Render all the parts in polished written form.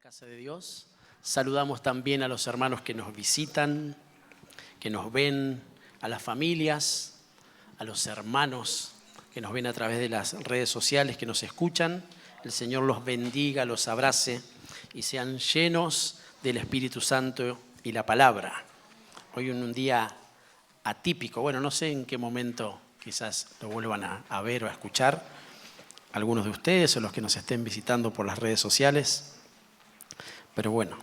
Casa de Dios. Saludamos también a los hermanos que nos visitan, que nos ven, a las familias, a los hermanos que nos ven a través de las redes sociales, que nos escuchan. El Señor los bendiga, los abrace y sean llenos del Espíritu Santo y la palabra. Hoy en un día atípico, bueno, no sé en qué momento quizás lo vuelvan a ver o a escuchar, algunos de ustedes o los que nos estén visitando por las redes sociales. Pero bueno,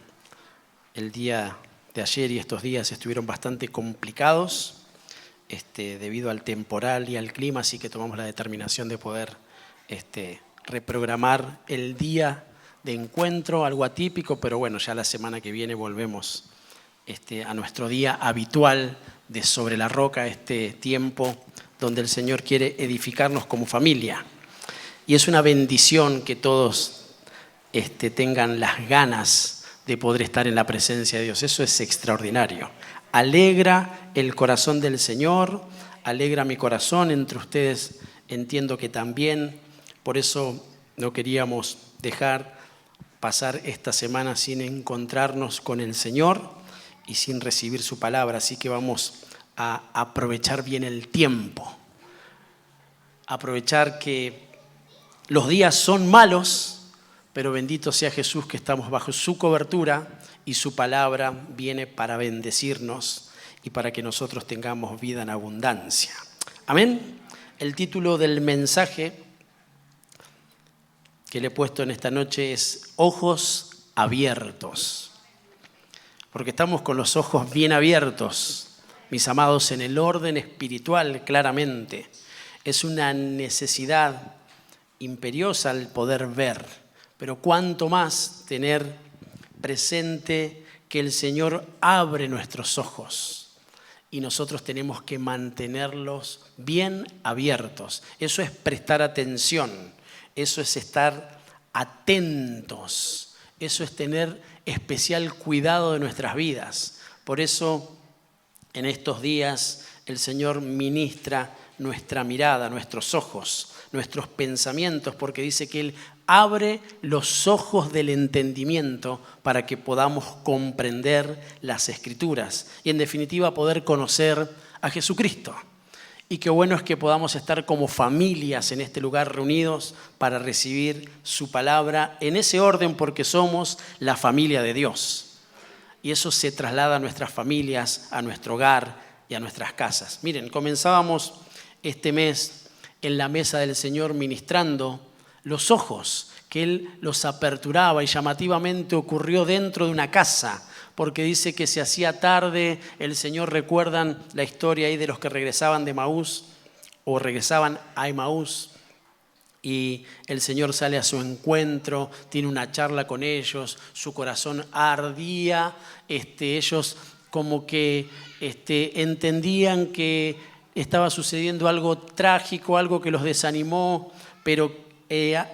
el día de ayer y estos días estuvieron bastante complicados debido al temporal y al clima, así que tomamos la determinación de poder reprogramar el día de encuentro, algo atípico, pero bueno, ya la semana que viene volvemos a nuestro día habitual de Sobre la Roca, este tiempo donde el Señor quiere edificarnos como familia. Y es una bendición que todos tengan las ganas de poder estar en la presencia de Dios. Eso es extraordinario. Alegra el corazón del Señor, alegra mi corazón. Entre ustedes entiendo que también. Por eso no queríamos dejar pasar esta semana sin encontrarnos con el Señor y sin recibir su palabra. Así que vamos a aprovechar bien el tiempo. Aprovechar que los días son malos, pero bendito sea Jesús que estamos bajo su cobertura y su palabra viene para bendecirnos y para que nosotros tengamos vida en abundancia. Amén. El título del mensaje que le he puesto en esta noche es Ojos Abiertos. Porque estamos con los ojos bien abiertos, mis amados, en el orden espiritual claramente. Es una necesidad imperiosa el poder ver. Pero cuánto más tener presente que el Señor abre nuestros ojos y nosotros tenemos que mantenerlos bien abiertos. Eso es prestar atención, eso es estar atentos, eso es tener especial cuidado de nuestras vidas. Por eso en estos días el Señor ministra nuestra mirada, nuestros ojos, nuestros pensamientos, porque dice que Él abre los ojos del entendimiento para que podamos comprender las Escrituras y en definitiva poder conocer a Jesucristo. Y qué bueno es que podamos estar como familias en este lugar reunidos para recibir su palabra en ese orden porque somos la familia de Dios. Y eso se traslada a nuestras familias, a nuestro hogar y a nuestras casas. Miren, comenzábamos este mes en la mesa del Señor ministrando los ojos, que Él los aperturaba y llamativamente ocurrió dentro de una casa, porque dice que se hacía tarde, el Señor, recuerdan la historia ahí de los que regresaban de Emaús o regresaban a Emaús y el Señor sale a su encuentro, tiene una charla con ellos, su corazón ardía, ellos como que entendían que estaba sucediendo algo trágico, algo que los desanimó, pero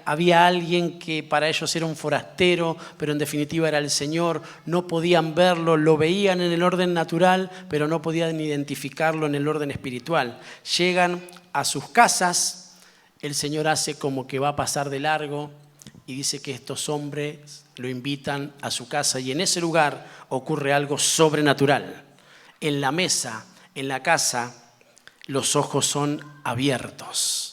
había alguien que para ellos era un forastero, pero en definitiva era el Señor. No podían verlo, lo veían en el orden natural, pero no podían identificarlo en el orden espiritual. Llegan a sus casas, el Señor hace como que va a pasar de largo y dice que estos hombres lo invitan a su casa y en ese lugar ocurre algo sobrenatural. En la mesa, en la casa, los ojos son abiertos.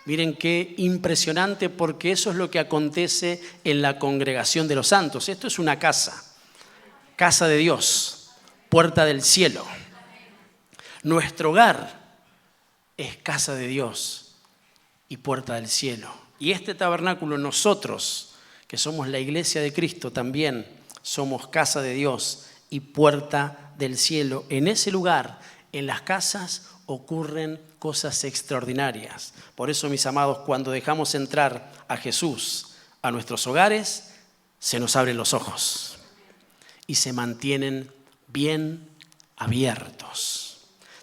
Miren qué impresionante, porque eso es lo que acontece en la congregación de los santos. Esto es una casa, casa de Dios, puerta del cielo. Nuestro hogar es casa de Dios y puerta del cielo. Y este tabernáculo, nosotros, que somos la iglesia de Cristo, también somos casa de Dios y puerta del cielo. En ese lugar, en las casas, ocurren cosas extraordinarias. Por eso, mis amados, cuando dejamos entrar a Jesús a nuestros hogares, se nos abren los ojos y se mantienen bien abiertos.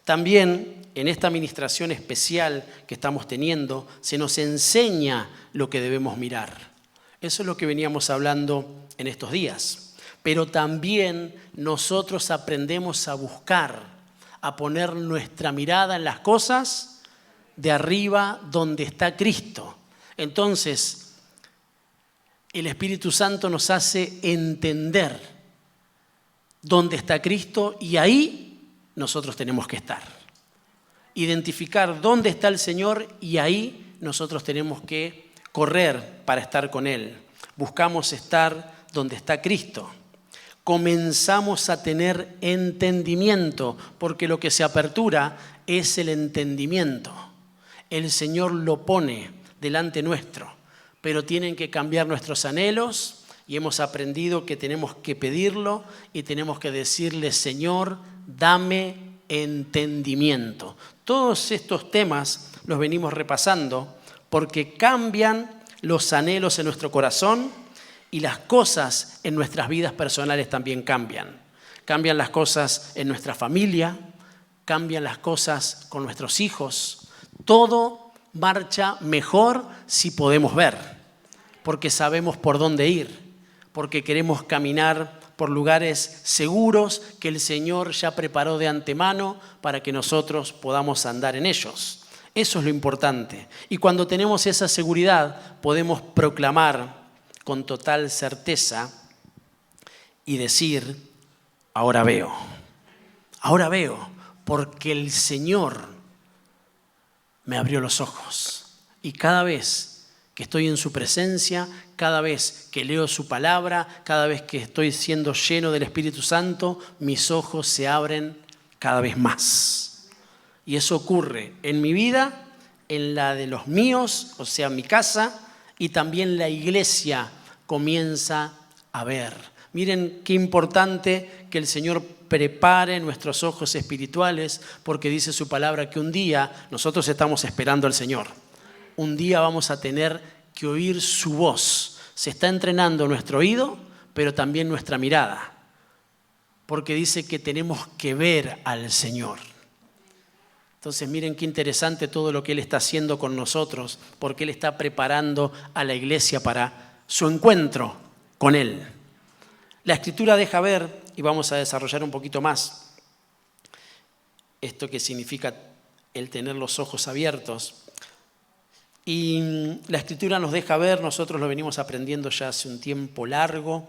También en esta administración especial que estamos teniendo, se nos enseña lo que debemos mirar. Eso es lo que veníamos hablando en estos días. Pero también nosotros aprendemos a buscar, a poner nuestra mirada en las cosas de arriba donde está Cristo. Entonces, el Espíritu Santo nos hace entender dónde está Cristo y ahí nosotros tenemos que estar. Identificar dónde está el Señor y ahí nosotros tenemos que correr para estar con Él. Buscamos estar donde está Cristo. Comenzamos a tener entendimiento, porque lo que se apertura es el entendimiento. El Señor lo pone delante nuestro, pero tienen que cambiar nuestros anhelos y hemos aprendido que tenemos que pedirlo y tenemos que decirle: Señor, dame entendimiento. Todos estos temas los venimos repasando porque cambian los anhelos en nuestro corazón y las cosas en nuestras vidas personales también cambian. Cambian las cosas en nuestra familia, cambian las cosas con nuestros hijos. Todo marcha mejor si podemos ver, porque sabemos por dónde ir, porque queremos caminar por lugares seguros que el Señor ya preparó de antemano para que nosotros podamos andar en ellos. Eso es lo importante. Y cuando tenemos esa seguridad, podemos proclamar con total certeza y decir: ahora veo, porque el Señor me abrió los ojos. Y cada vez que estoy en su presencia, cada vez que leo su palabra, cada vez que estoy siendo lleno del Espíritu Santo, mis ojos se abren cada vez más. Y eso ocurre en mi vida, en la de los míos, o sea, mi casa, y también la iglesia comienza a ver. Miren qué importante que el Señor prepare nuestros ojos espirituales, porque dice su palabra que un día nosotros estamos esperando al Señor. Un día vamos a tener que oír su voz. Se está entrenando nuestro oído, pero también nuestra mirada, porque dice que tenemos que ver al Señor. Entonces miren qué interesante todo lo que Él está haciendo con nosotros, porque Él está preparando a la iglesia para su encuentro con Él. La Escritura deja ver, y vamos a desarrollar un poquito más, esto que significa el tener los ojos abiertos. Y la Escritura nos deja ver, nosotros lo venimos aprendiendo ya hace un tiempo largo,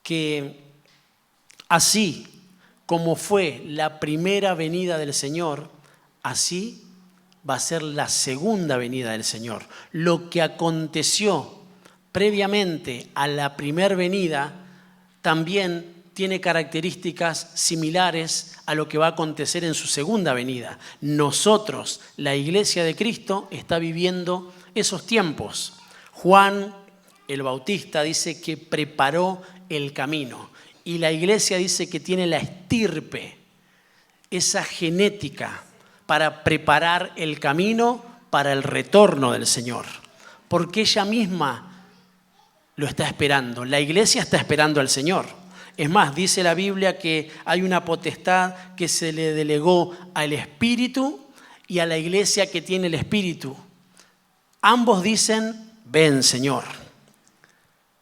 que así como fue la primera venida del Señor, así va a ser la segunda venida del Señor. Lo que aconteció previamente a la primera venida también tiene características similares a lo que va a acontecer en su segunda venida. Nosotros, la Iglesia de Cristo, está viviendo esos tiempos. Juan el Bautista dice que preparó el camino. Y la iglesia dice que tiene la estirpe, esa genética, para preparar el camino para el retorno del Señor. Porque ella misma lo está esperando. La iglesia está esperando al Señor. Es más, dice la Biblia que hay una potestad que se le delegó al Espíritu y a la iglesia que tiene el Espíritu. Ambos dicen: ven, Señor,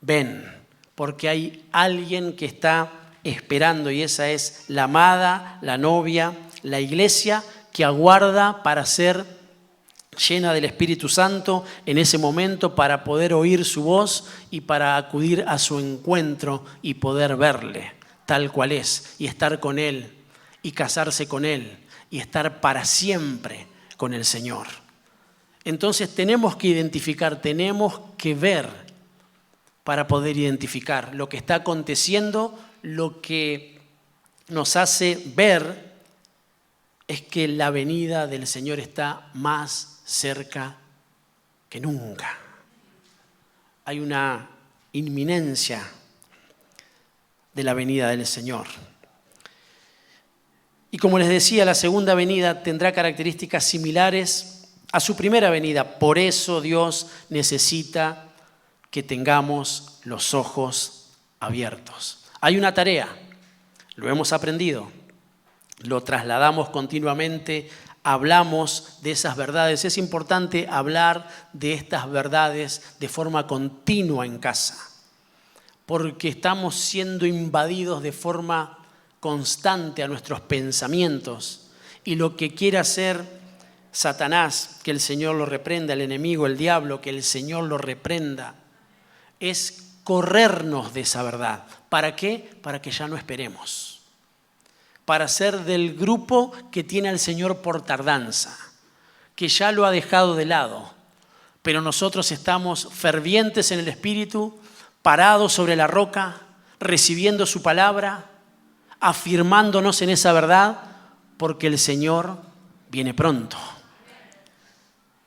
ven. Porque hay alguien que está esperando y esa es la amada, la novia, la iglesia que aguarda para ser llena del Espíritu Santo en ese momento, para poder oír su voz y para acudir a su encuentro y poder verle tal cual es y estar con Él y casarse con Él y estar para siempre con el Señor. Entonces tenemos que identificar, tenemos que ver para poder identificar lo que está aconteciendo. Lo que nos hace ver es que la venida del Señor está más cerca que nunca. Hay una inminencia de la venida del Señor. Y como les decía, la segunda venida tendrá características similares a su primera venida. Por eso Dios necesita que tengamos los ojos abiertos. Hay una tarea, lo hemos aprendido, lo trasladamos continuamente, hablamos de esas verdades. Es importante hablar de estas verdades de forma continua en casa, porque estamos siendo invadidos de forma constante a nuestros pensamientos, y lo que quiere hacer Satanás, que el Señor lo reprenda, el enemigo, el diablo, que el Señor lo reprenda, es corrernos de esa verdad. ¿Para qué? Para que ya no esperemos. Para ser del grupo que tiene al Señor por tardanza, que ya lo ha dejado de lado. Pero nosotros estamos fervientes en el Espíritu, parados sobre la roca, recibiendo su palabra, afirmándonos en esa verdad, porque el Señor viene pronto.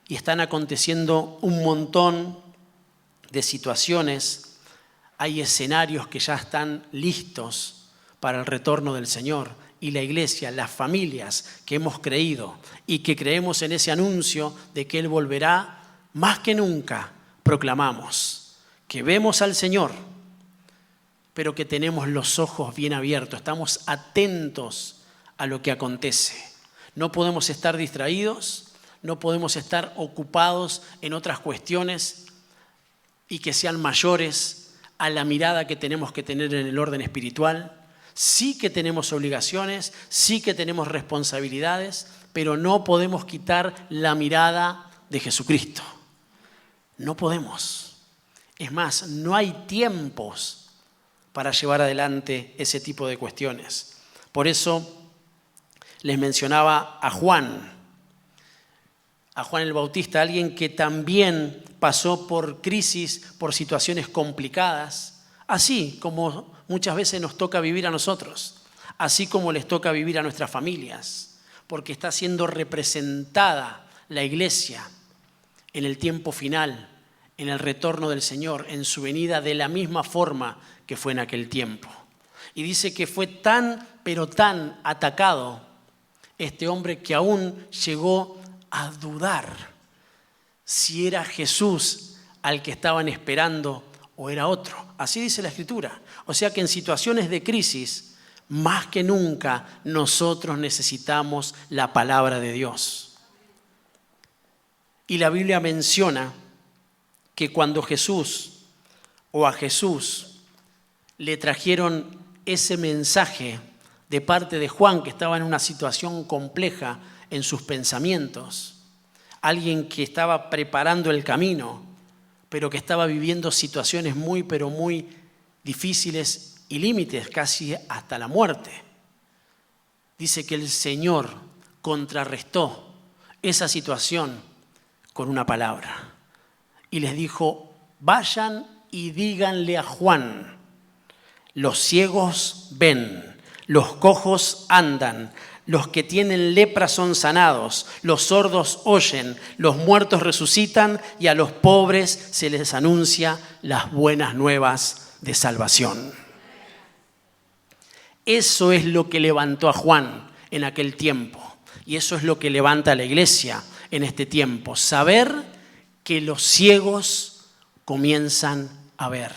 Y están aconteciendo un montón de situaciones, hay escenarios que ya están listos para el retorno del Señor. Y la iglesia, las familias que hemos creído y que creemos en ese anuncio de que Él volverá, más que nunca proclamamos que vemos al Señor, pero que tenemos los ojos bien abiertos, estamos atentos a lo que acontece. No podemos estar distraídos, no podemos estar ocupados en otras cuestiones y que sean mayores a la mirada que tenemos que tener en el orden espiritual. Sí que tenemos obligaciones, sí que tenemos responsabilidades, pero no podemos quitar la mirada de Jesucristo. No podemos. Es más, no hay tiempos para llevar adelante ese tipo de cuestiones. Por eso les mencionaba a Juan el Bautista, alguien que también pasó por crisis, por situaciones complicadas, así como muchas veces nos toca vivir a nosotros, así como les toca vivir a nuestras familias, porque está siendo representada la iglesia en el tiempo final, en el retorno del Señor, en su venida de la misma forma que fue en aquel tiempo. Y dice que fue tan, pero tan atacado este hombre que aún llegó a dudar si era Jesús al que estaban esperando o era otro. Así dice la Escritura. O sea que en situaciones de crisis, más que nunca, nosotros necesitamos la palabra de Dios. Y la Biblia menciona que cuando a Jesús le trajeron ese mensaje de parte de Juan, que estaba en una situación compleja en sus pensamientos, alguien que estaba preparando el camino, pero que estaba viviendo situaciones muy, pero muy difíciles y límites, casi hasta la muerte. Dice que el Señor contrarrestó esa situación con una palabra y les dijo: vayan y díganle a Juan, los ciegos ven, los cojos andan, los que tienen lepra son sanados, los sordos oyen, los muertos resucitan y a los pobres se les anuncia las buenas nuevas de salvación. Eso es lo que levantó a Juan en aquel tiempo y eso es lo que levanta a la iglesia en este tiempo. Saber que los ciegos comienzan a ver.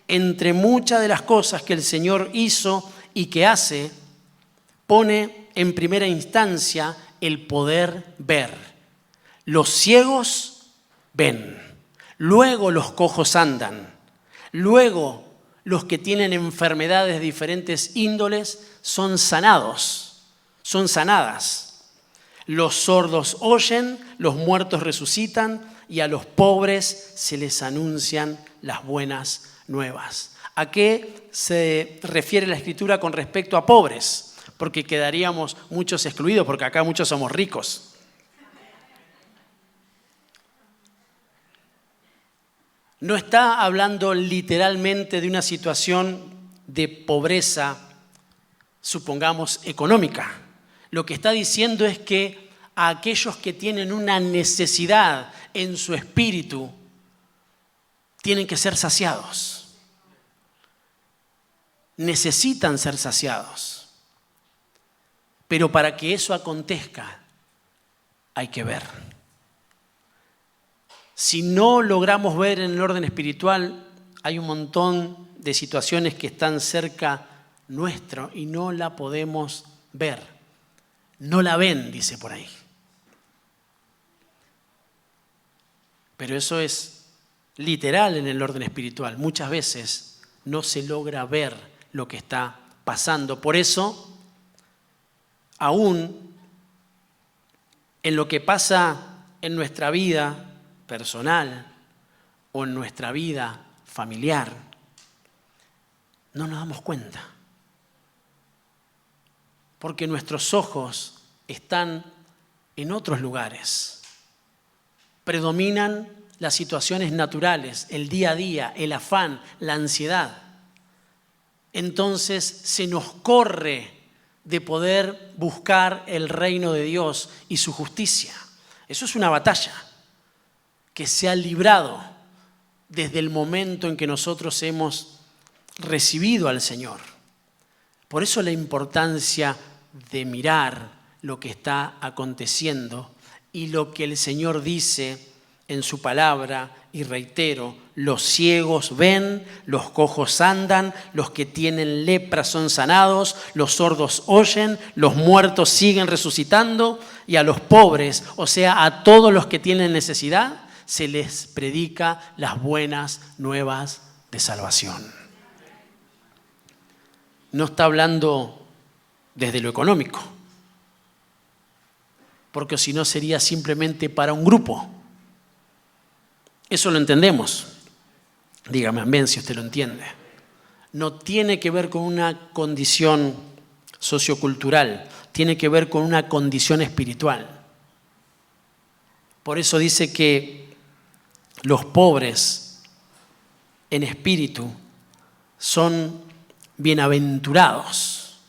Entre muchas de las cosas que el Señor hizo y que hace, pone en primera instancia el poder ver. Los ciegos ven, luego los cojos andan, luego los que tienen enfermedades de diferentes índoles son sanados, son sanadas. Los sordos oyen, los muertos resucitan y a los pobres se les anuncian las buenas nuevas. ¿A qué se refiere la Escritura con respecto a pobres? Porque quedaríamos muchos excluidos, porque acá muchos somos ricos. No está hablando literalmente de una situación de pobreza, supongamos, económica. Lo que está diciendo es que a aquellos que tienen una necesidad en su espíritu, tienen que ser saciados. Necesitan ser saciados. Pero para que eso acontezca, hay que ver. Si no logramos ver en el orden espiritual, hay un montón de situaciones que están cerca nuestro y no la podemos ver. No la ven, dice por ahí. Pero eso es literal en el orden espiritual. Muchas veces no se logra ver lo que está pasando. Por eso, aún en lo que pasa en nuestra vida personal o en nuestra vida familiar, no nos damos cuenta. Porque nuestros ojos están en otros lugares. Predominan las situaciones naturales, el día a día, el afán, la ansiedad. Entonces se nos corre de poder buscar el reino de Dios y su justicia. Eso es una batalla que se ha librado desde el momento en que nosotros hemos recibido al Señor. Por eso la importancia de mirar lo que está aconteciendo y lo que el Señor dice en su palabra, y reitero, los ciegos ven, los cojos andan, los que tienen lepra son sanados, los sordos oyen, los muertos siguen resucitando y a los pobres, o sea, a todos los que tienen necesidad, se les predica las buenas nuevas de salvación. No está hablando desde lo económico, porque si no sería simplemente para un grupo. Eso lo entendemos. Dígame amén si usted lo entiende. No tiene que ver con una condición sociocultural, tiene que ver con una condición espiritual. Por eso dice que los pobres en espíritu son bienaventurados.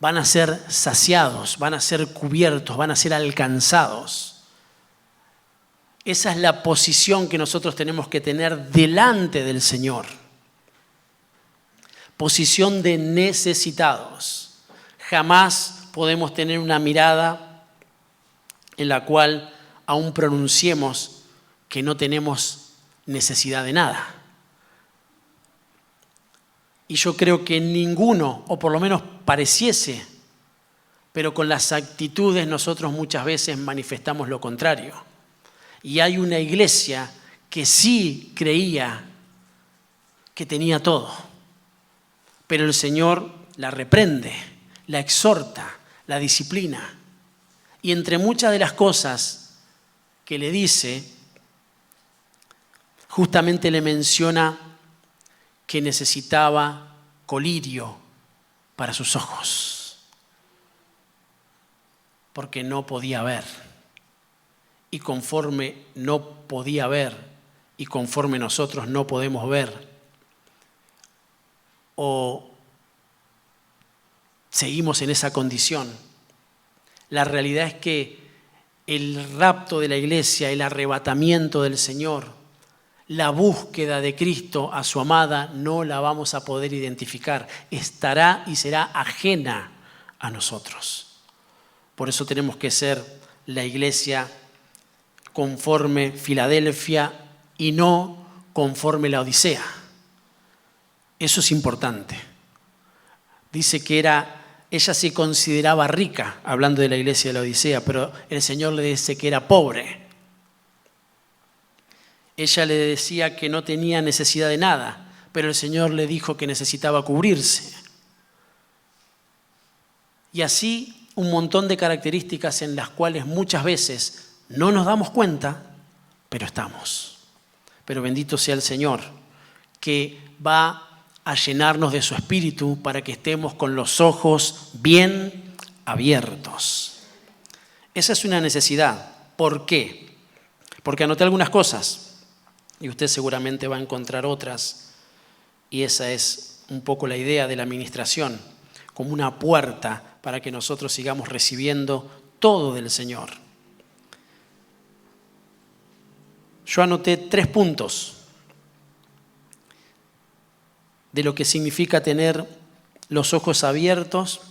Van a ser saciados, van a ser cubiertos, van a ser alcanzados. Esa es la posición que nosotros tenemos que tener delante del Señor. Posición de necesitados. Jamás podemos tener una mirada en la cual aún pronunciemos que no tenemos necesidad de nada. Y yo creo que ninguno, o por lo menos pareciese, pero con las actitudes nosotros muchas veces manifestamos lo contrario. Y hay una iglesia que sí creía que tenía todo, pero el Señor la reprende, la exhorta, la disciplina. Y entre muchas de las cosas que le dice, justamente le menciona que necesitaba colirio para sus ojos, porque no podía ver. Y conforme no podía ver, y conforme nosotros no podemos ver, o seguimos en esa condición, la realidad es que el rapto de la iglesia, el arrebatamiento del Señor, la búsqueda de Cristo a su amada, no la vamos a poder identificar. Estará y será ajena a nosotros. Por eso tenemos que ser la iglesia conforme Filadelfia y no conforme la Odisea. Eso es importante. Dice que ella se consideraba rica, hablando de la iglesia de la Odisea, pero el Señor le dice que era pobre. Ella le decía que no tenía necesidad de nada, pero el Señor le dijo que necesitaba cubrirse. Y así un montón de características en las cuales muchas veces no nos damos cuenta, pero estamos. Pero bendito sea el Señor, que va a llenarnos de su espíritu para que estemos con los ojos bien abiertos. Esa es una necesidad. ¿Por qué? Porque anoté algunas cosas y usted seguramente va a encontrar otras, y esa es un poco la idea de la administración, como una puerta para que nosotros sigamos recibiendo todo del Señor. Yo anoté 3 puntos de lo que significa tener los ojos abiertos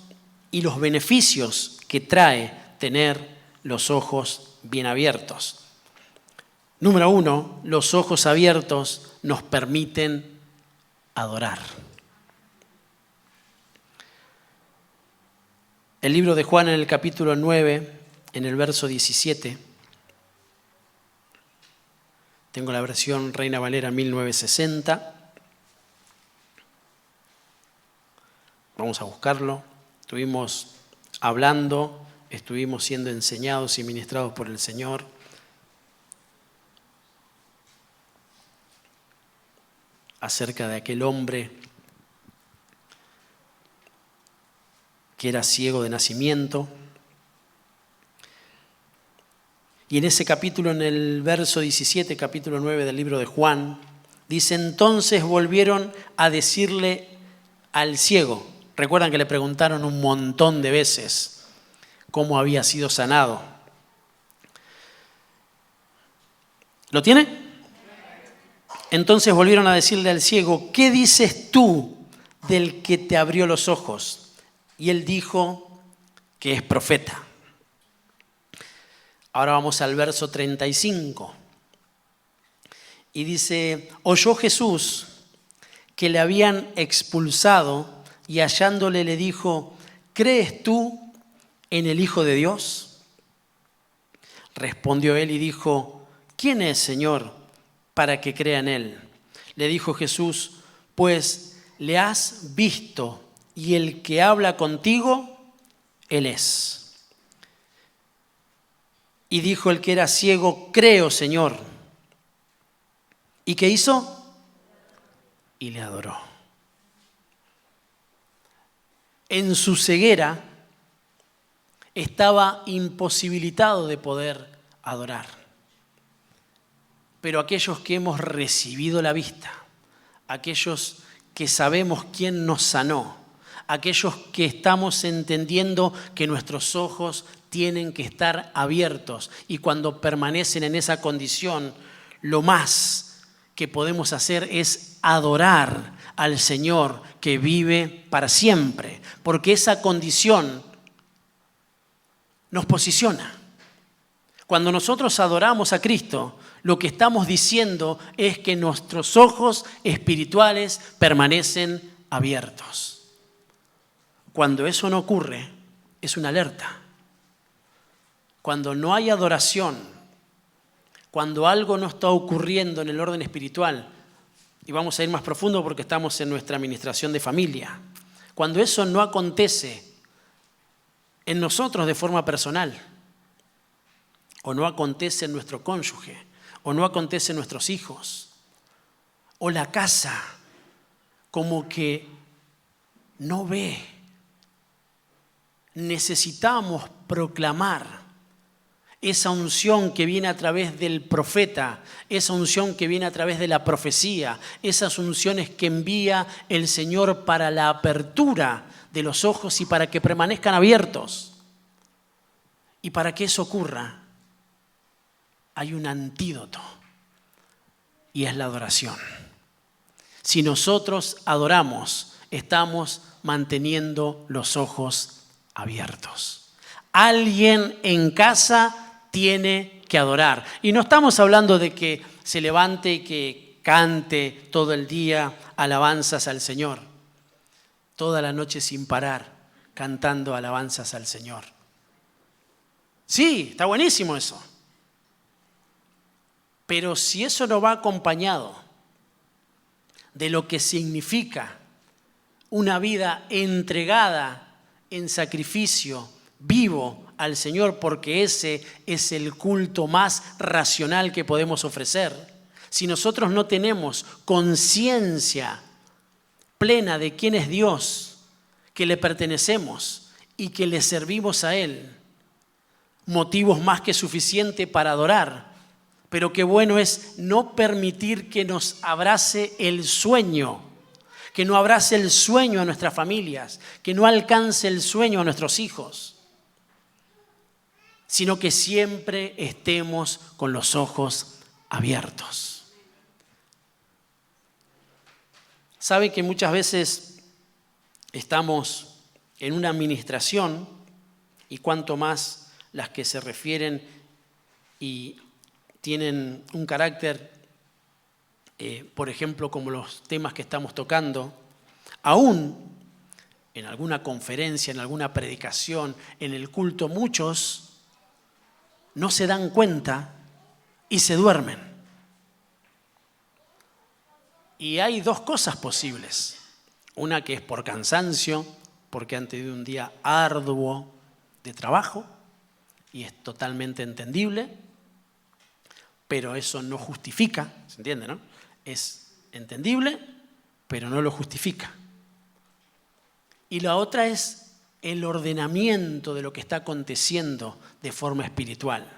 y los beneficios que trae tener los ojos bien abiertos. Número 1, los ojos abiertos nos permiten adorar. El libro de Juan en el capítulo 9, en el verso 17, tengo la versión Reina Valera 1960. Vamos a buscarlo. Estuvimos hablando, estuvimos siendo enseñados y ministrados por el Señor. acerca de aquel hombre que era ciego de nacimiento. Y en ese capítulo, en el verso 17, capítulo 9 del libro de Juan, dice: entonces volvieron a decirle al ciego. Recuerdan que le preguntaron un montón de veces cómo había sido sanado. ¿Lo tiene? Entonces volvieron a decirle al ciego: ¿qué dices tú del que te abrió los ojos? Y él dijo que es profeta. Ahora vamos al verso 35. Y dice: oyó Jesús que le habían expulsado y hallándole le dijo: ¿crees tú en el Hijo de Dios? Respondió él y dijo: ¿quién es, Señor, para que crea en él? Le dijo Jesús: pues le has visto y el que habla contigo, él es. Y dijo el que era ciego: creo, Señor. ¿Y qué hizo? Y le adoró. En su ceguera estaba imposibilitado de poder adorar. Pero aquellos que hemos recibido la vista, aquellos que sabemos quién nos sanó, aquellos que estamos entendiendo que nuestros ojos tienen que estar abiertos y cuando permanecen en esa condición, lo más que podemos hacer es adorar al Señor que vive para siempre, porque esa condición nos posiciona. Cuando nosotros adoramos a Cristo, lo que estamos diciendo es que nuestros ojos espirituales permanecen abiertos. Cuando eso no ocurre, es una alerta. Cuando no hay adoración, cuando algo no está ocurriendo en el orden espiritual, y vamos a ir más profundo porque estamos en nuestra administración de familia, cuando eso no acontece en nosotros de forma personal, o no acontece en nuestro cónyuge, o no acontece en nuestros hijos, o la casa como que no ve, necesitamos proclamar esa unción que viene a través del profeta, esa unción que viene a través de la profecía, esas unciones que envía el Señor para la apertura de los ojos y para que permanezcan abiertos. Y para que eso ocurra, hay un antídoto y es la adoración. Si nosotros adoramos, estamos manteniendo los ojos abiertos. Alguien en casa tiene que adorar. Y no estamos hablando de que se levante y que cante todo el día alabanzas al Señor. Toda la noche sin parar, cantando alabanzas al Señor. Sí, está buenísimo eso. Pero si eso no va acompañado de lo que significa una vida entregada en sacrificio vivo al Señor, porque ese es el culto más racional que podemos ofrecer. Si nosotros no tenemos conciencia plena de quién es Dios, que le pertenecemos y que le servimos a Él, motivos más que suficientes para adorar. Pero qué bueno es no permitir que nos abrace el sueño, que no abrace el sueño a nuestras familias, que no alcance el sueño a nuestros hijos, sino que siempre estemos con los ojos abiertos. ¿Sabe que muchas veces estamos en una administración y cuanto más las que se refieren y tienen un carácter, por ejemplo, como los temas que estamos tocando, aún en alguna conferencia, en alguna predicación, en el culto, muchos no se dan cuenta y se duermen. Y hay dos cosas posibles. Una que es por cansancio, porque han tenido un día arduo de trabajo, y es totalmente entendible, pero eso no justifica, ¿se entiende, no? Es entendible, pero no lo justifica. Y la otra es el ordenamiento de lo que está aconteciendo de forma espiritual.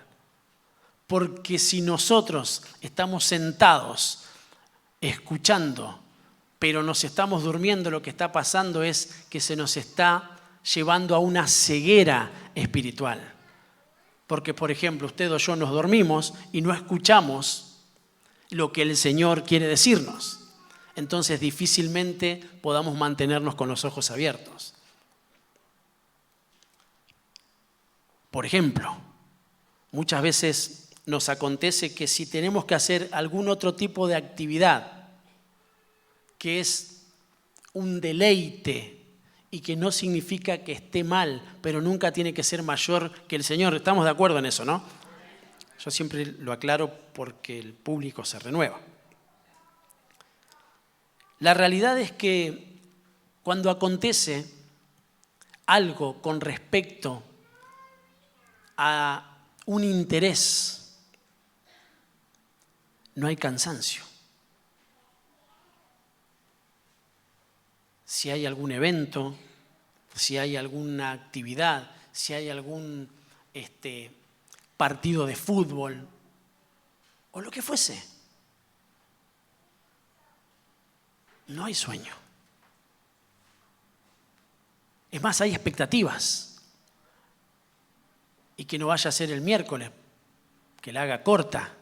Porque si nosotros estamos sentados escuchando, pero nos estamos durmiendo, lo que está pasando es que se nos está llevando a una ceguera espiritual. Porque, por ejemplo, usted o yo nos dormimos y no escuchamos lo que el Señor quiere decirnos. Entonces difícilmente podamos mantenernos con los ojos abiertos. Por ejemplo, muchas veces nos acontece que si tenemos que hacer algún otro tipo de actividad que es un deleite y que no significa que esté mal, pero nunca tiene que ser mayor que el Señor. ¿Estamos de acuerdo en eso, no? Yo siempre lo aclaro porque el público se renueva. La realidad es que cuando acontece algo con respecto a un interés, no hay cansancio. Si hay algún evento, si hay alguna actividad, si hay algún partido de fútbol o lo que fuese, no hay sueño. Es más, hay expectativas. Y que no vaya a ser el miércoles, que la haga corta.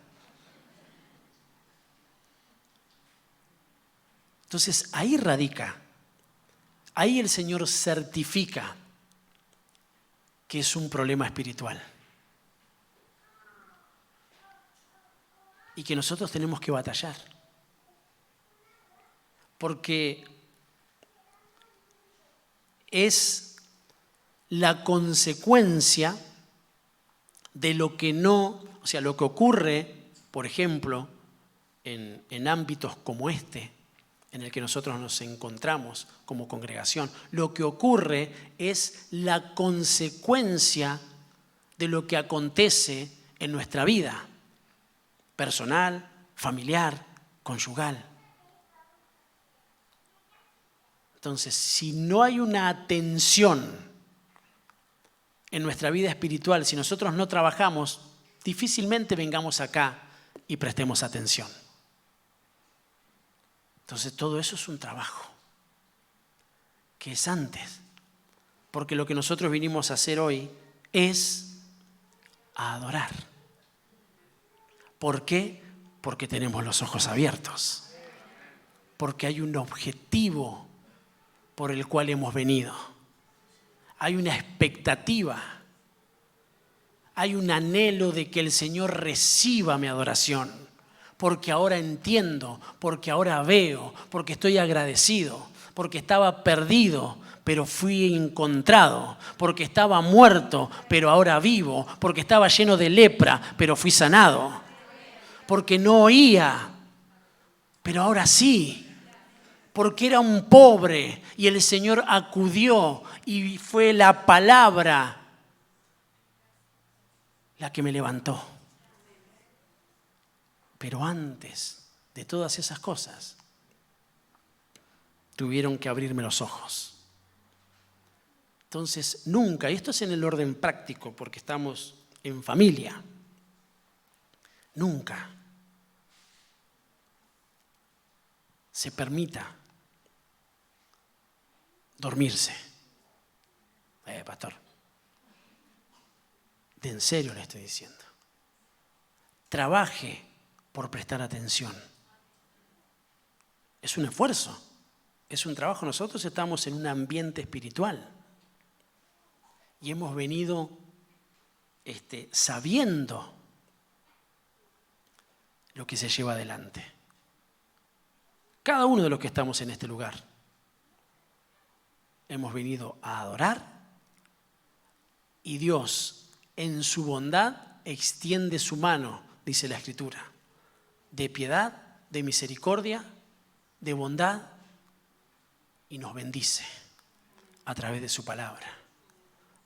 Entonces, ahí radica. Ahí el Señor certifica que es un problema espiritual. Y que nosotros tenemos que batallar. Porque es la consecuencia de lo que no, o sea, lo que ocurre, por ejemplo, en ámbitos como este, en el que nosotros nos encontramos como congregación, lo que ocurre es la consecuencia de lo que acontece en nuestra vida, personal, familiar, conyugal. Entonces, si no hay una atención en nuestra vida espiritual, si nosotros no trabajamos, difícilmente vengamos acá y prestemos atención. Entonces todo eso es un trabajo que es antes, porque lo que nosotros vinimos a hacer hoy es a adorar. ¿Por qué? Porque tenemos los ojos abiertos, porque hay un objetivo por el cual hemos venido. Hay una expectativa, hay un anhelo de que el Señor reciba mi adoración, porque ahora entiendo, porque ahora veo, porque estoy agradecido, porque estaba perdido, pero fui encontrado, porque estaba muerto, pero ahora vivo, porque estaba lleno de lepra, pero fui sanado, porque no oía, pero ahora sí. Porque era un pobre y el Señor acudió y fue la palabra la que me levantó. Pero antes de todas esas cosas, tuvieron que abrirme los ojos. Entonces, nunca, y esto es en el orden práctico porque estamos en familia, nunca se permita dormirse. Pastor, de en serio le estoy diciendo. Trabaje por prestar atención. Es un esfuerzo, es un trabajo. Nosotros estamos en un ambiente espiritual y hemos venido sabiendo lo que se lleva adelante. Cada uno de los que estamos en este lugar hemos venido a adorar y Dios en su bondad extiende su mano, dice la Escritura, de piedad, de misericordia, de bondad y nos bendice a través de su palabra.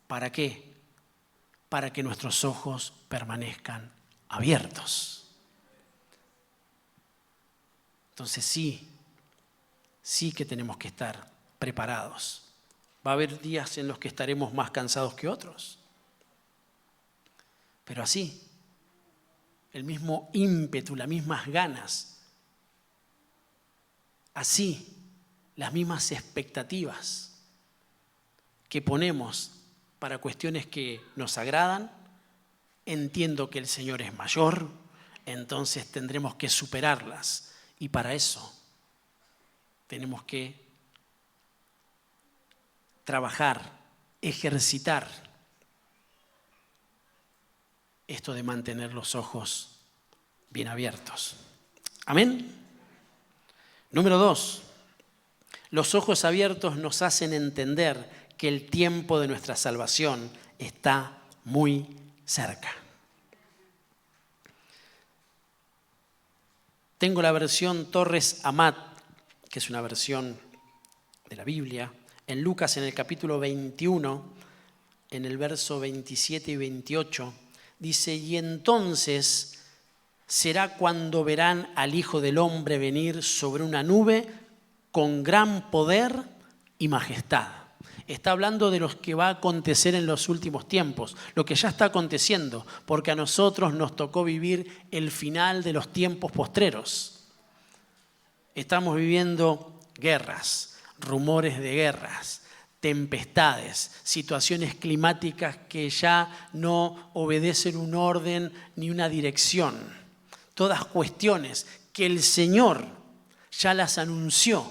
¿Para qué? Para que nuestros ojos permanezcan abiertos. Entonces sí, sí que tenemos que estar preparados. Va a haber días en los que estaremos más cansados que otros. Pero así, el mismo ímpetu, las mismas ganas, así, las mismas expectativas que ponemos para cuestiones que nos agradan, entiendo que el Señor es mayor, entonces tendremos que superarlas. Y para eso tenemos que trabajar, ejercitar esto de mantener los ojos bien abiertos. Amén. Número 2. Los ojos abiertos nos hacen entender que el tiempo de nuestra salvación está muy cerca. Tengo la versión Torres Amat, que es una versión de la Biblia. En Lucas, en el capítulo 21, en el verso 27 y 28, dice: y entonces será cuando verán al Hijo del Hombre venir sobre una nube con gran poder y majestad. Está hablando de lo que va a acontecer en los últimos tiempos, lo que ya está aconteciendo, porque a nosotros nos tocó vivir el final de los tiempos postreros. Estamos viviendo guerras, rumores de guerras, tempestades, situaciones climáticas que ya no obedecen un orden ni una dirección. Todas cuestiones que el Señor ya las anunció.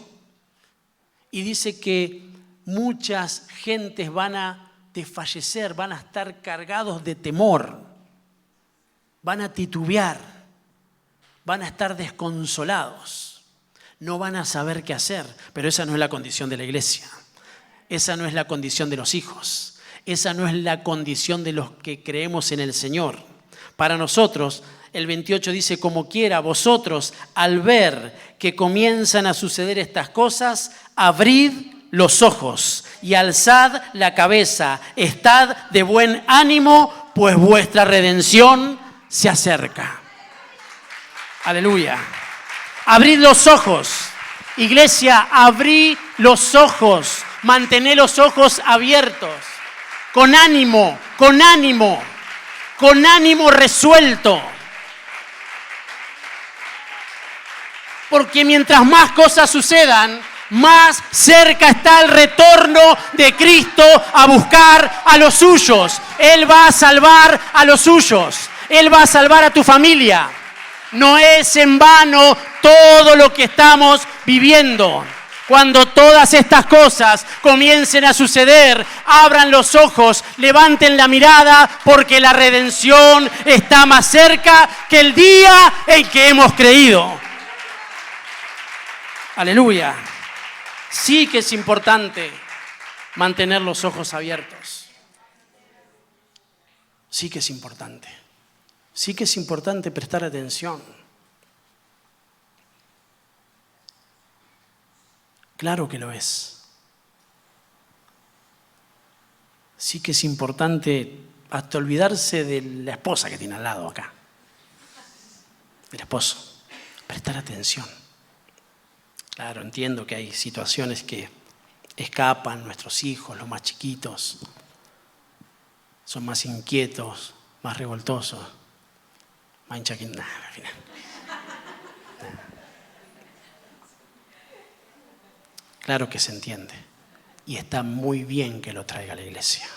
Y dice que muchas gentes van a desfallecer, van a estar cargados de temor, van a titubear, van a estar desconsolados, no van a saber qué hacer. Pero esa no es la condición de la iglesia, esa no es la condición de los hijos, esa no es la condición de los que creemos en el Señor. Para nosotros, el 28 dice: como quiera, vosotros, al ver que comienzan a suceder estas cosas, abrid los ojos y alzad la cabeza, estad de buen ánimo, pues vuestra redención se acerca. Aleluya. Abrid los ojos. Iglesia, abrid los ojos. Mantened los ojos abiertos. Con ánimo, con ánimo, con ánimo resuelto. Porque mientras más cosas sucedan, más cerca está el retorno de Cristo a buscar a los suyos. Él va a salvar a los suyos. Él va a salvar a tu familia. No es en vano todo lo que estamos viviendo. Cuando todas estas cosas comiencen a suceder, abran los ojos, levanten la mirada, porque la redención está más cerca que el día en que hemos creído. Aleluya. Sí que es importante mantener los ojos abiertos. Sí que es importante. Sí que es importante prestar atención. Claro que lo es. Sí que es importante hasta olvidarse de la esposa que tiene al lado acá. El esposo. Prestar atención. Claro, entiendo que hay situaciones que escapan, nuestros hijos, los más chiquitos, son más inquietos, más revoltosos, más hinchaquín. Al final. Claro que se entiende. Y está muy bien que lo traiga a la iglesia.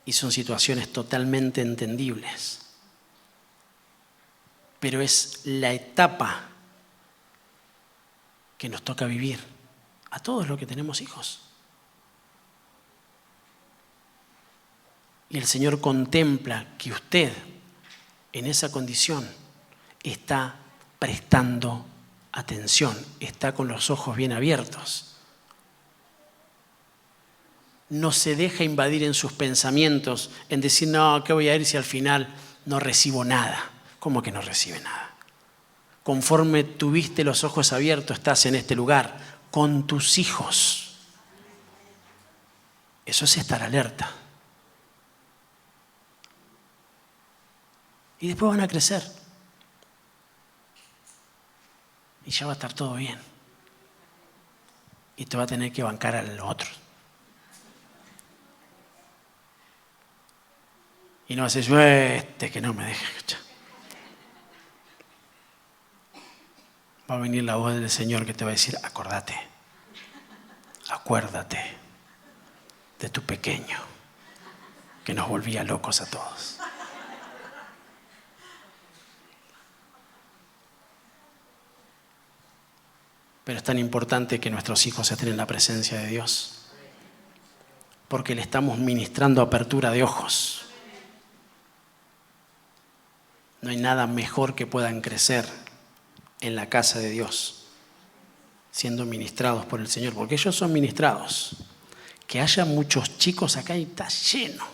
Y son situaciones totalmente entendibles. Pero es la etapa que nos toca vivir a todos los que tenemos hijos. Y el Señor contempla que usted, en esa condición, está prestando atención, está con los ojos bien abiertos. No se deja invadir en sus pensamientos, en decir: no, ¿qué voy a ir si al final no recibo nada? ¿Cómo que no recibe nada? Conforme tuviste los ojos abiertos, estás en este lugar con tus hijos. Eso es estar alerta. Y después van a crecer. Y ya va a estar todo bien. Y te va a tener que bancar a los otros. Y no vas a decir, que no me deja escuchar. Va a venir la voz del Señor que te va a decir, acuérdate de tu pequeño, que nos volvía locos a todos. Pero es tan importante que nuestros hijos estén en la presencia de Dios, porque le estamos ministrando apertura de ojos. No hay nada mejor que puedan crecer en la casa de Dios, siendo ministrados por el Señor, porque ellos son ministrados. Que haya muchos chicos acá y está lleno.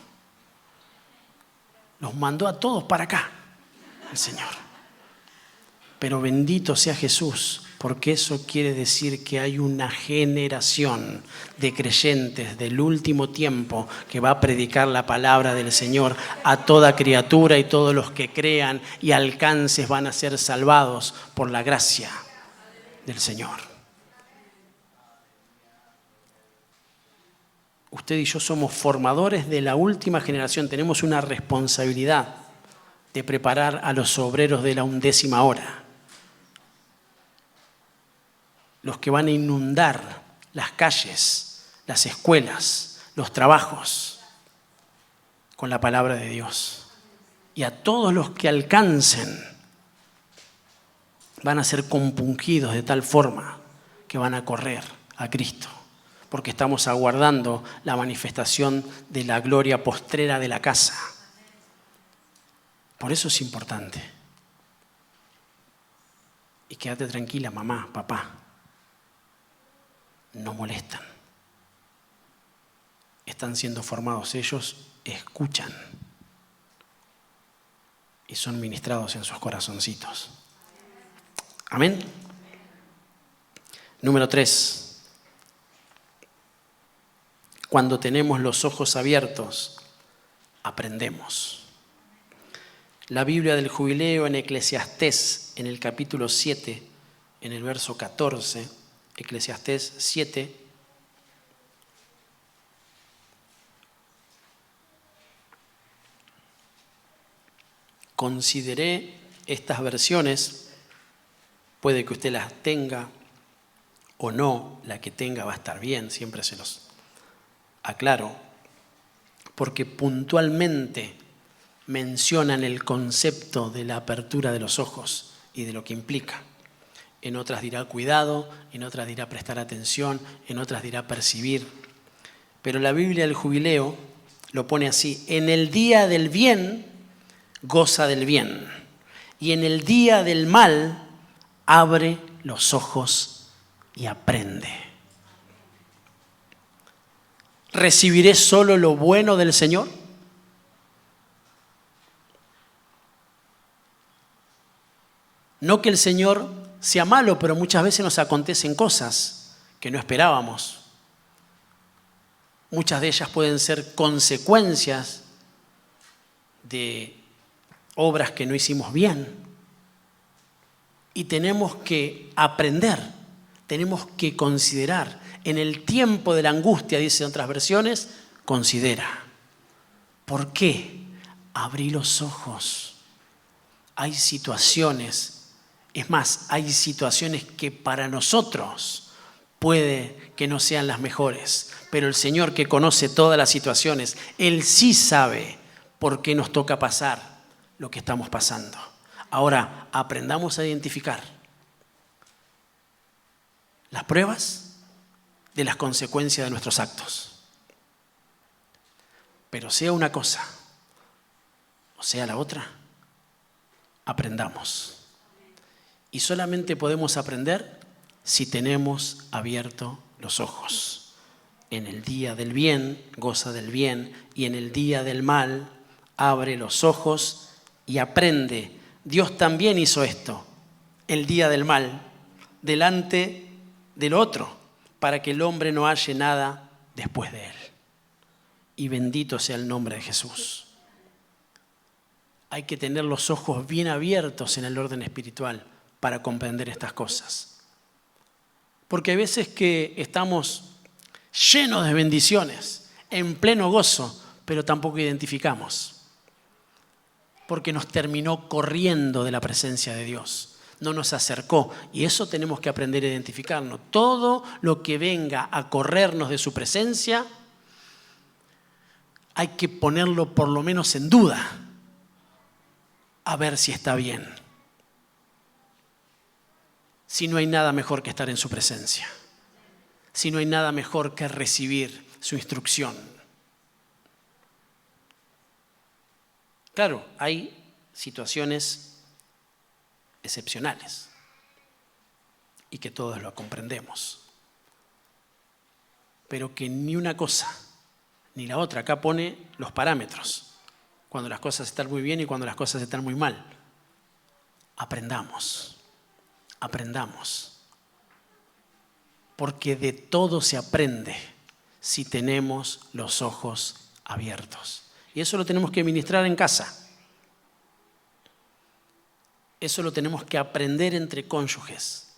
Los mandó a todos para acá, el Señor. Pero bendito sea Jesús, porque eso quiere decir que hay una generación de creyentes del último tiempo que va a predicar la palabra del Señor a toda criatura, y todos los que crean y alcances van a ser salvados por la gracia del Señor. Usted y yo somos formadores de la última generación. Tenemos una responsabilidad de preparar a los obreros de la 11ª hora. Los que van a inundar las calles, las escuelas, los trabajos con la palabra de Dios. Y a todos los que alcancen van a ser compungidos de tal forma que van a correr a Cristo. Porque estamos aguardando la manifestación de la gloria postrera de la casa. Por eso es importante. Y quédate tranquila, mamá, papá. No molestan. Están siendo formados ellos, escuchan. Y son ministrados en sus corazoncitos. Amén. Número 3. Cuando tenemos los ojos abiertos, aprendemos. La Biblia del Jubileo en Eclesiastés, en el capítulo 7, en el verso 14, Eclesiastés 7, consideré estas versiones, puede que usted las tenga o no, la que tenga va a estar bien, siempre se los aclaro, porque puntualmente mencionan el concepto de la apertura de los ojos y de lo que implica. En otras dirá cuidado, en otras dirá prestar atención, en otras dirá percibir. Pero la Biblia del Jubileo lo pone así: en el día del bien, goza del bien, y en el día del mal, abre los ojos y aprende. ¿Recibiré solo lo bueno del Señor? No que el Señor sea malo, pero muchas veces nos acontecen cosas que no esperábamos. Muchas de ellas pueden ser consecuencias de obras que no hicimos bien. Y tenemos que aprender, tenemos que considerar. En el tiempo de la angustia, dicen otras versiones, considera. ¿Por qué? Abrí los ojos. Hay situaciones, es más, hay situaciones que para nosotros puede que no sean las mejores, pero el Señor, que conoce todas las situaciones, Él sí sabe por qué nos toca pasar lo que estamos pasando. Ahora, aprendamos a identificar las pruebas de las consecuencias de nuestros actos. Pero sea una cosa o sea la otra, aprendamos. Y solamente podemos aprender si tenemos abiertos los ojos. En el día del bien, goza del bien, y en el día del mal, abre los ojos y aprende. Dios también hizo esto, el día del mal, delante del otro, para que el hombre no halle nada después de él. Y bendito sea el nombre de Jesús. Hay que tener los ojos bien abiertos en el orden espiritual para comprender estas cosas. Porque hay veces que estamos llenos de bendiciones, en pleno gozo, pero tampoco identificamos. Porque nos terminó corriendo de la presencia de Dios. No nos acercó. Y eso tenemos que aprender a identificarnos. Todo lo que venga a corrernos de su presencia, hay que ponerlo por lo menos en duda. A ver si está bien. Si no hay nada mejor que estar en su presencia. Si no hay nada mejor que recibir su instrucción. Claro, hay situaciones excepcionales y que todos lo comprendemos. Pero que ni una cosa ni la otra, acá pone los parámetros. Cuando las cosas están muy bien y cuando las cosas están muy mal. Aprendamos. Porque de todo se aprende si tenemos los ojos abiertos. Y eso lo tenemos que ministrar en casa. Eso lo tenemos que aprender entre cónyuges.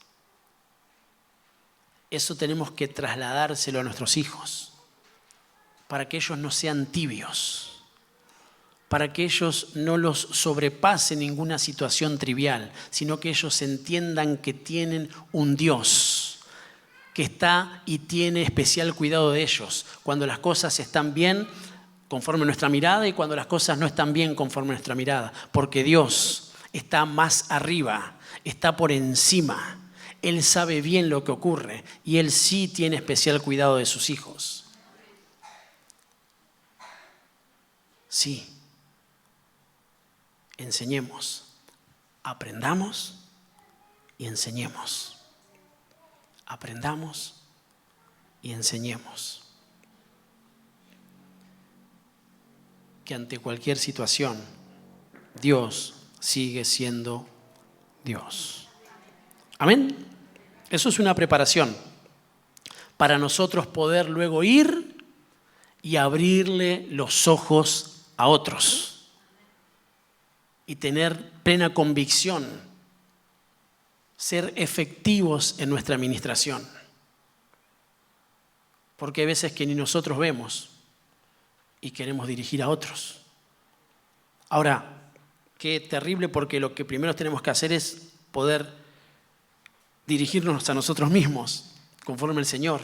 Eso tenemos que trasladárselo a nuestros hijos. Para que ellos no sean tibios. Para que ellos no los sobrepase ninguna situación trivial, sino que ellos entiendan que tienen un Dios que está y tiene especial cuidado de ellos. Cuando las cosas están bien, conforme a nuestra mirada, y cuando las cosas no están bien, conforme a nuestra mirada. Porque Dios está más arriba, está por encima. Él sabe bien lo que ocurre y Él sí tiene especial cuidado de sus hijos. Sí. Enseñemos, aprendamos y enseñemos. Aprendamos y enseñemos. Que ante cualquier situación, Dios sigue siendo Dios. ¿Amén? Eso es una preparación para nosotros poder luego ir y abrirle los ojos a otros. Y tener plena convicción, ser efectivos en nuestra administración. Porque hay veces que ni nosotros vemos y queremos dirigir a otros. Ahora, qué terrible, porque lo que primero tenemos que hacer es poder dirigirnos a nosotros mismos, conforme al Señor.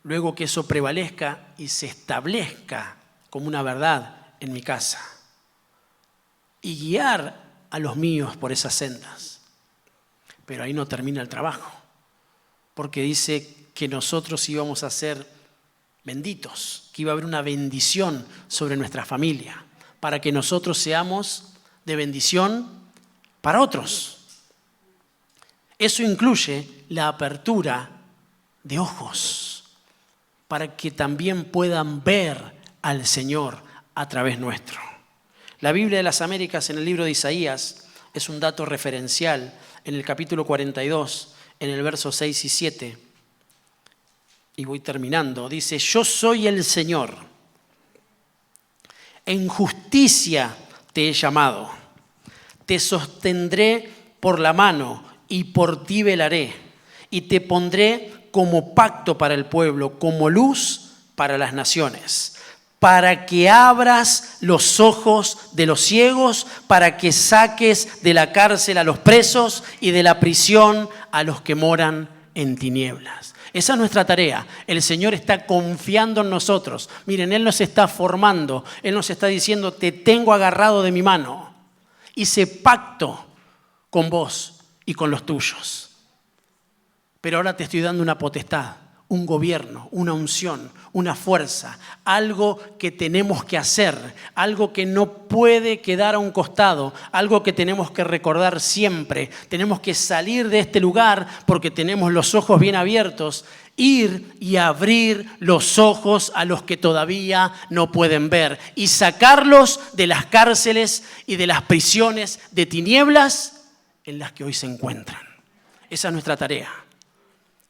Luego que eso prevalezca y se establezca como una verdad en mi casa. Y guiar a los míos por esas sendas. Pero ahí no termina el trabajo, porque dice que nosotros íbamos a ser benditos, que iba a haber una bendición sobre nuestra familia, para que nosotros seamos de bendición para otros. Eso incluye la apertura de ojos, para que también puedan ver al Señor a través nuestro. La Biblia de las Américas en el libro de Isaías es un dato referencial en el capítulo 42, en el verso 6 y 7. Y voy terminando. Dice, yo soy el Señor. En justicia te he llamado. Te sostendré por la mano y por ti velaré. Y te pondré como pacto para el pueblo, como luz para las naciones. Para que abras los ojos de los ciegos, para que saques de la cárcel a los presos y de la prisión a los que moran en tinieblas. Esa es nuestra tarea. El Señor está confiando en nosotros. Miren, Él nos está formando. Él nos está diciendo, te tengo agarrado de mi mano. Hice pacto con vos y con los tuyos. Pero ahora te estoy dando una potestad. Un gobierno, una unción, una fuerza, algo que tenemos que hacer, algo que no puede quedar a un costado, algo que tenemos que recordar siempre. Tenemos que salir de este lugar porque tenemos los ojos bien abiertos, ir y abrir los ojos a los que todavía no pueden ver y sacarlos de las cárceles y de las prisiones de tinieblas en las que hoy se encuentran. Esa es nuestra tarea.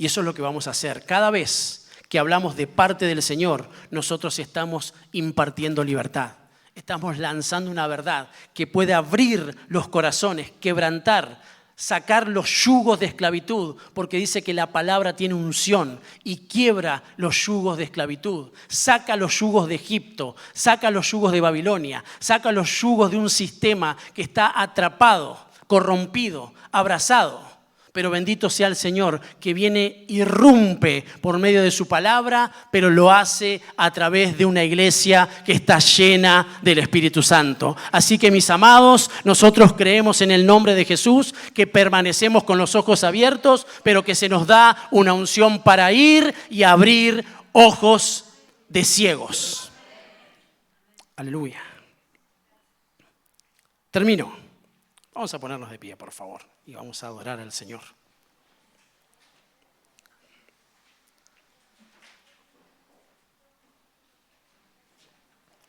Y eso es lo que vamos a hacer. Cada vez que hablamos de parte del Señor, nosotros estamos impartiendo libertad. Estamos lanzando una verdad que puede abrir los corazones, quebrantar, sacar los yugos de esclavitud, porque dice que la palabra tiene unción y quiebra los yugos de esclavitud. Saca los yugos de Egipto, saca los yugos de Babilonia, saca los yugos de un sistema que está atrapado, corrompido, abrazado. Pero bendito sea el Señor que viene, irrumpe por medio de su palabra, pero lo hace a través de una iglesia que está llena del Espíritu Santo. Así que, mis amados, nosotros creemos en el nombre de Jesús, que permanecemos con los ojos abiertos, pero que se nos da una unción para ir y abrir ojos de ciegos. Aleluya. Termino. Vamos a ponernos de pie, por favor, y vamos a adorar al Señor.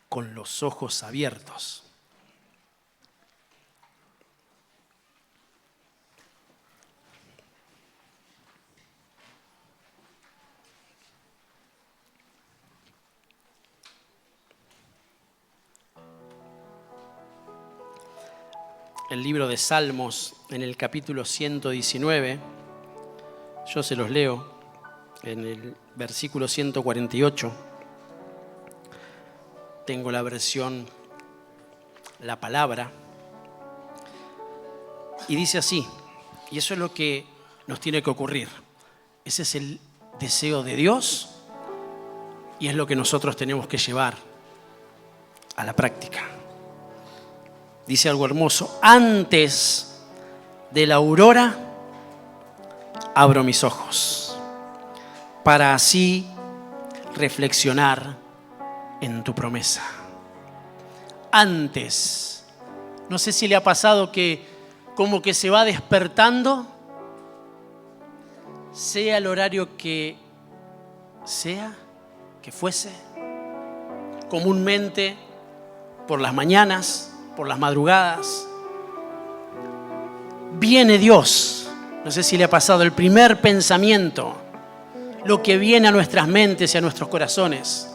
Con los ojos abiertos. El libro de Salmos, en el capítulo 119, yo se los leo, en el versículo 148. Tengo la versión, la palabra, y dice así, y eso es lo que nos tiene que ocurrir. Ese es el deseo de Dios y es lo que nosotros tenemos que llevar a la práctica. Dice algo hermoso: antes de la aurora abro mis ojos para así reflexionar en tu promesa. Antes, no sé si le ha pasado que como que se va despertando, sea el horario que sea, que fuese, comúnmente por las mañanas, por las madrugadas, viene Dios. No sé si le ha pasado, el primer pensamiento, lo que viene a nuestras mentes y a nuestros corazones,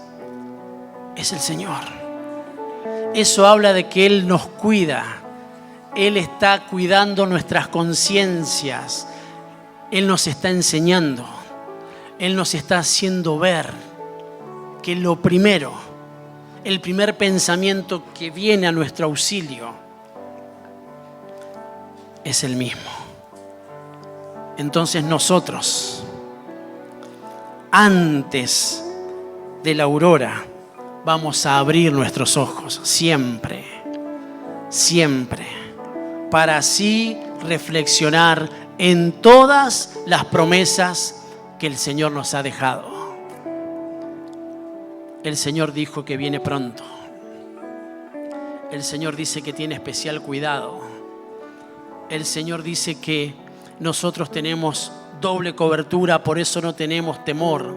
es el Señor. Eso habla de que Él nos cuida. Él está cuidando nuestras conciencias. Él nos está enseñando. Él nos está haciendo ver que lo primero, el primer pensamiento que viene a nuestro auxilio es el mismo. Entonces nosotros, antes de la aurora, vamos a abrir nuestros ojos siempre, siempre, para así reflexionar en todas las promesas que el Señor nos ha dejado. El Señor dijo que viene pronto. El Señor dice que tiene especial cuidado. El Señor dice que nosotros tenemos doble cobertura, por eso no tenemos temor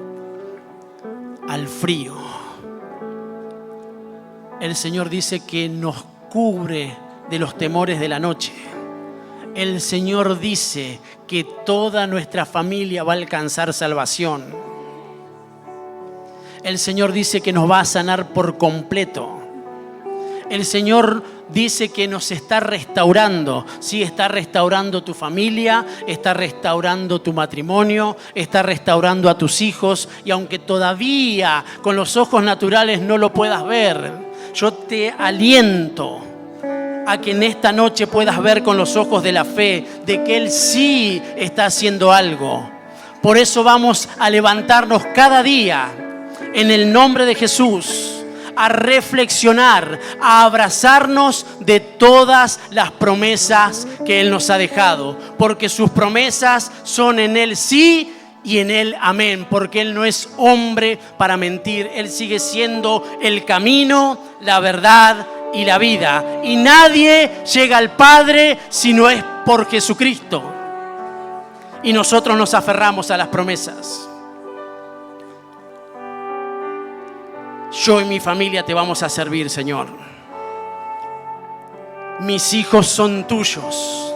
al frío. El Señor dice que nos cubre de los temores de la noche. El Señor dice que toda nuestra familia va a alcanzar salvación. El Señor dice que nos va a sanar por completo. El Señor dice que nos está restaurando. Sí, está restaurando tu familia, está restaurando tu matrimonio, está restaurando a tus hijos. Y aunque todavía con los ojos naturales no lo puedas ver, yo te aliento a que en esta noche puedas ver con los ojos de la fe de que Él sí está haciendo algo. Por eso vamos a levantarnos cada día en el nombre de Jesús, a reflexionar, a abrazarnos de todas las promesas que Él nos ha dejado, porque sus promesas son en Él sí y en Él amén, porque Él no es hombre para mentir. Él sigue siendo el camino, la verdad y la vida, y nadie llega al Padre si no es por Jesucristo. Y nosotros nos aferramos a las promesas. Yo y mi familia te vamos a servir, Señor. Mis hijos son tuyos.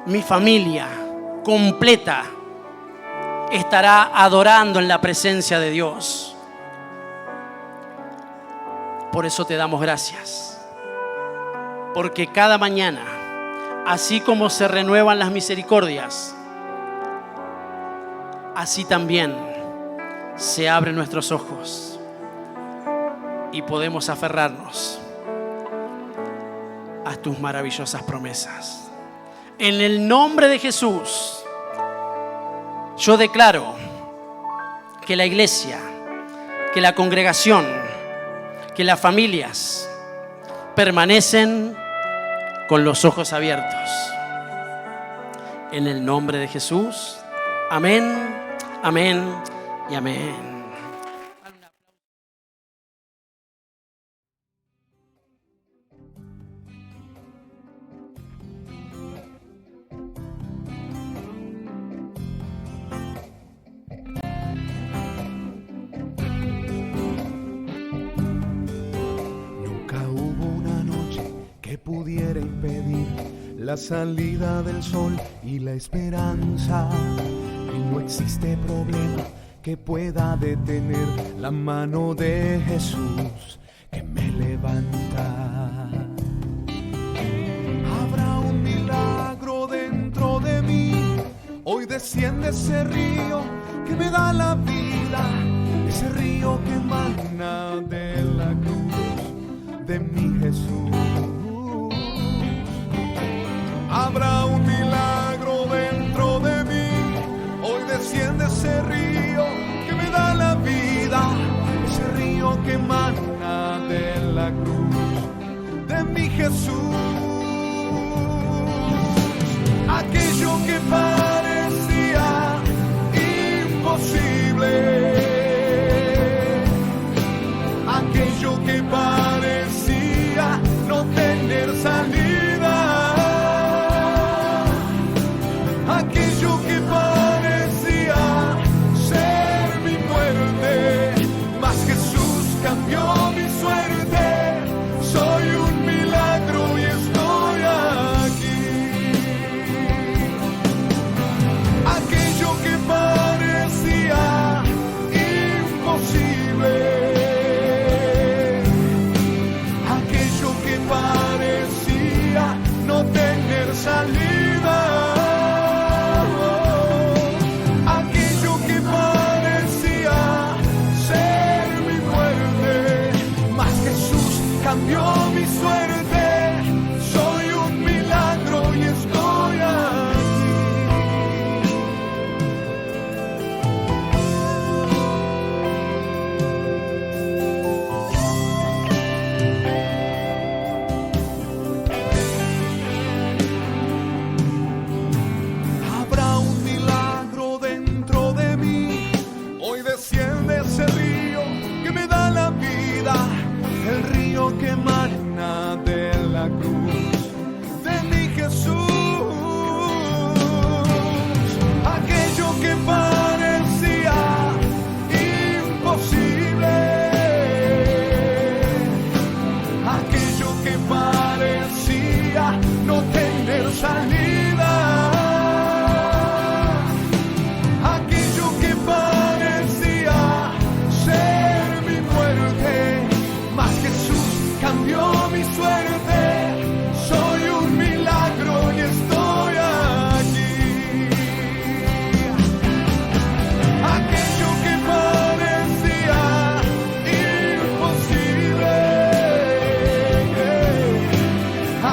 Mi familia completa estará adorando en la presencia de Dios. Por eso te damos gracias. Porque cada mañana, así como se renuevan las misericordias, así también se abren nuestros ojos y podemos aferrarnos a tus maravillosas promesas. En el nombre de Jesús, yo declaro que la iglesia, que la congregación, que las familias permanecen con los ojos abiertos. En el nombre de Jesús, amén, amén y amén. Pudiera impedir la salida del sol y la esperanza, y no existe problema que pueda detener la mano de Jesús que me levanta. Habrá un milagro dentro de mí, hoy desciende ese río que me da la vida, ese río que emana de la cruz de mi Jesús. Habrá un milagro dentro de mí, hoy desciende ese río que me da la vida, ese río que emana de la cruz de mi Jesús. Aquello que parecía imposible, aquello que parecía no tener salida, aquello que parecía ser mi muerte, mas Jesús cambió mi suerte. Soy un milagro y estoy aquí. Aquello que parecía imposible, aquello que parecía no tener salida, cambió mi suerte. Soy un milagro y estoy aquí. Habrá un milagro dentro de mí, hoy desciende ese río que me da la vida, el río que emana de la cruz de mi Jesús. Aquello que parecía imposible, aquello que parecía no tener salida, aquello que parecía ser mi muerte, mas Jesús cambió mi suerte. Soy un milagro y estoy aquí. Aquello que parecía imposible,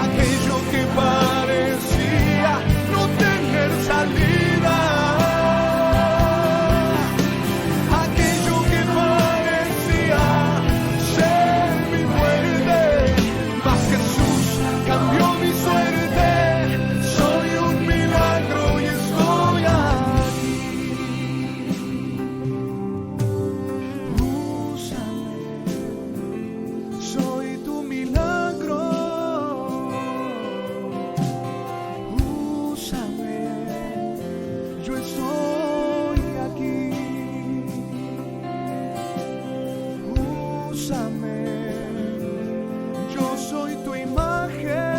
aquello que parecía no tener salida, aquello que parecía ser mi muerte, mas Jesús cambió mi suerte. Soy un milagro y estoy aquí. Úsame, soy tu milagro. Úsame, yo estoy aquí. Úsame, yo soy tu imagen.